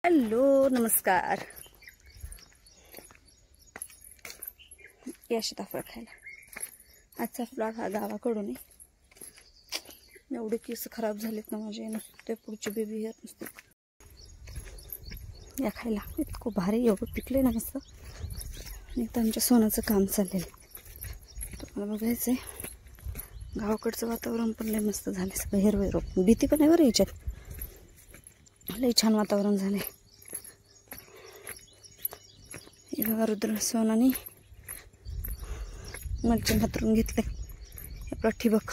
Hello नमस्कार. या सीताफळ खायला. आजचा प्लॉट हा गावाकडून आहे. एवढे केस खराब झालेत ना माझे, नुसते पुढचे बेबी हेअर नुसते. या खायला इतकं भारी एवढं पिकले ना मस्त. आणि आमच्या सोनाचं काम चाललेलं आहे. तुम्हाला बघायचं आहे. गावाकडचं वातावरण पण लय मस्त झाले. सगळं हिरवं भीती पण आहे बरं याच्यात. लय छान वातावरण झाले. हे बघा रुद्र सोनाने मल्चिंग हातरून घेतले. आपला ठिबक.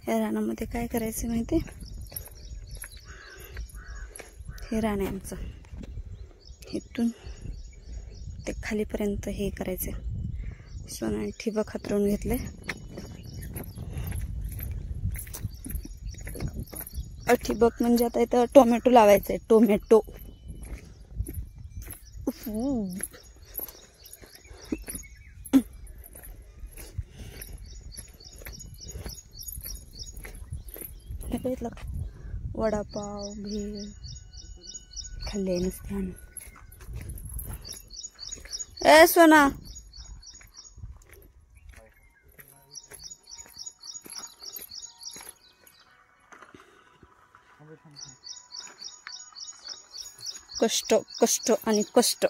या रानामध्ये काय करायचं माहिती आहे? हे रान आहे आमचं. इथून ते खालीपर्यंत हे करायचं. सोनाने ठिबक हातरून घेतले. ठिबक म्हणजे आता इथं टोमॅटो लावायचं आहे. टोमॅटो बघितलं. वडापाव भेळ खाल्ले नसते आम्ही. ए सोना कष्ट कष्ट आणि कष्ट.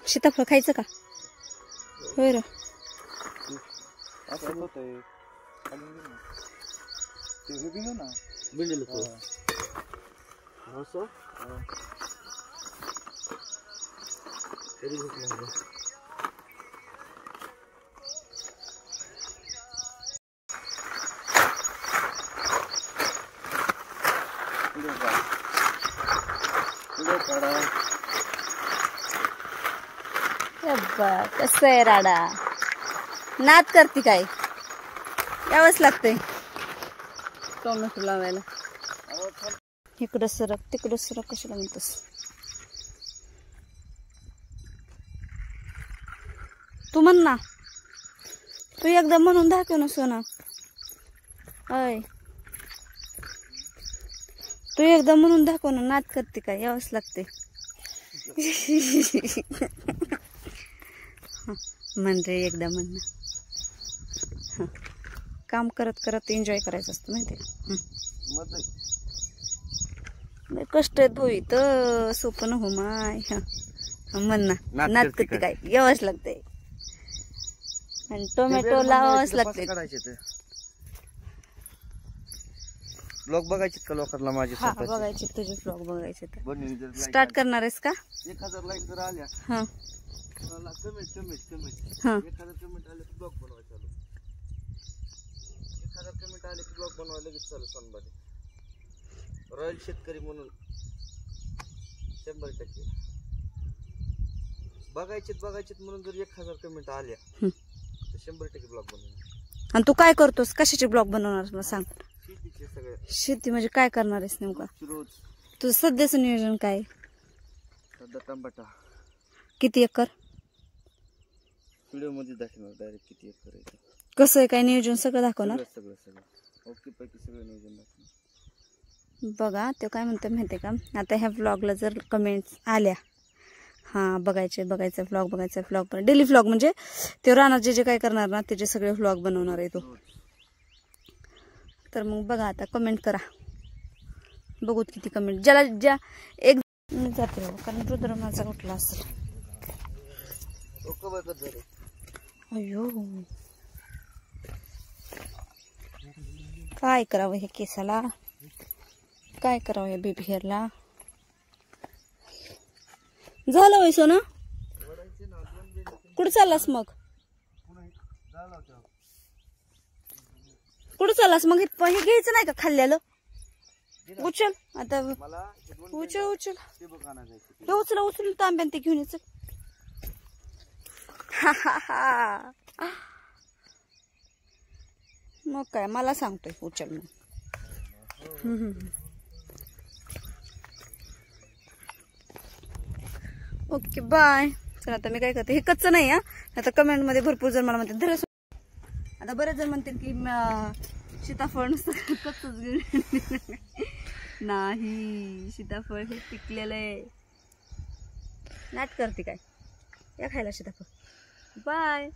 सीताफळ खायचं का? होय र. कसं आहे राडा. नाद करते काय? यावंच लागतंय टोमॅटो लावायला. इकडं सरक तिकडं सरक कशाला म्हणतोस? तू म्हण ना. तू एकदा म्हणून दाखव ना सोना. अय तू एकदा म्हणून दाखव ना. नाद करते काय? यावंच लागते. म्हण रे एकदा म्हण ना. काम करत करत एन्जॉय करायचं असतं माहिती का? कष्ट आहेत भाऊ इथं. सोपं न हो माय. म्हण ना. नाद करते काय? यावंच लागते. आणि टोमॅटो लावावंच लागते. ब्लॉग बघायचे का लोकांना माझे? बघायचे तुझे ब्लॉग बघायचे. स्टार्ट करणार आहेस का? 1000 लाईक जर आल्या हा कमेंट हा 1000 कमेंट आले की ब्लॉग बनवायला चालू. 1000 कमेंट आले की ब्लॉग बनवायला लगेच चालू. सोनबाई रॉयल शेतकरी म्हणून 100% बघायचेत म्हणून जर 1000 कमेंट आल्या तर 100% ब्लॉग बनवणार. आणि तू काय करतोस? कशाचे ब्लॉग बनवणार मला सांग. शेतीचे सगळे. शेती म्हणजे काय करणार आहेस नेमका? रोज तुझं सध्याचं नियोजन काय? सध्या टमाटा. किती एकर? व्हिडिओ मध्ये दाखवणार डायरेक्ट किती एकर आहे. कसं आहे काय नियोजन सगळं दाखवणार? सगळं ओके पैकी सगळं नियोजन दाखवणार. बघा ते काय म्हणते माहिती का? आता ह्या व्लॉगला जर कमेंट्स आल्या, हां बघायचं व्लॉग बघायचा व्लॉग डेली व्लॉग म्हणजे ते रानात जे काय करणार ना त्याचे सगळे व्लॉग बनवणार आहे तो. तर मग बघा आता कमेंट करा. बघूत किती कमेंट. ज्या एक जाते कारण रुद्र माझा उठला असेल. अयो काय करावं हे केसाला? काय करावं या बेबी हेअरला? झालं वय सोना? कुठं चाललास मग? कुठं चाललास मग? हे घ्यायचं नाही का खाल्ल्याला? उचल आता. उचल हे उचल तांब्यान ते घेऊन यायचं. मग काय मला सांगतोय उचल मग. Okay bye. चला आता मी काय करते. हे कच्चं नाही. आता कमेंट मध्ये भरपूर जण मला म्हणतात. आता बरेच जण म्हणतील की सीताफळ नुसतं कच्चंच घेऊन नाही, सीताफळ हे पिकलेलं आहे. नाट करते काय? या खायला सीताफळ. बाय.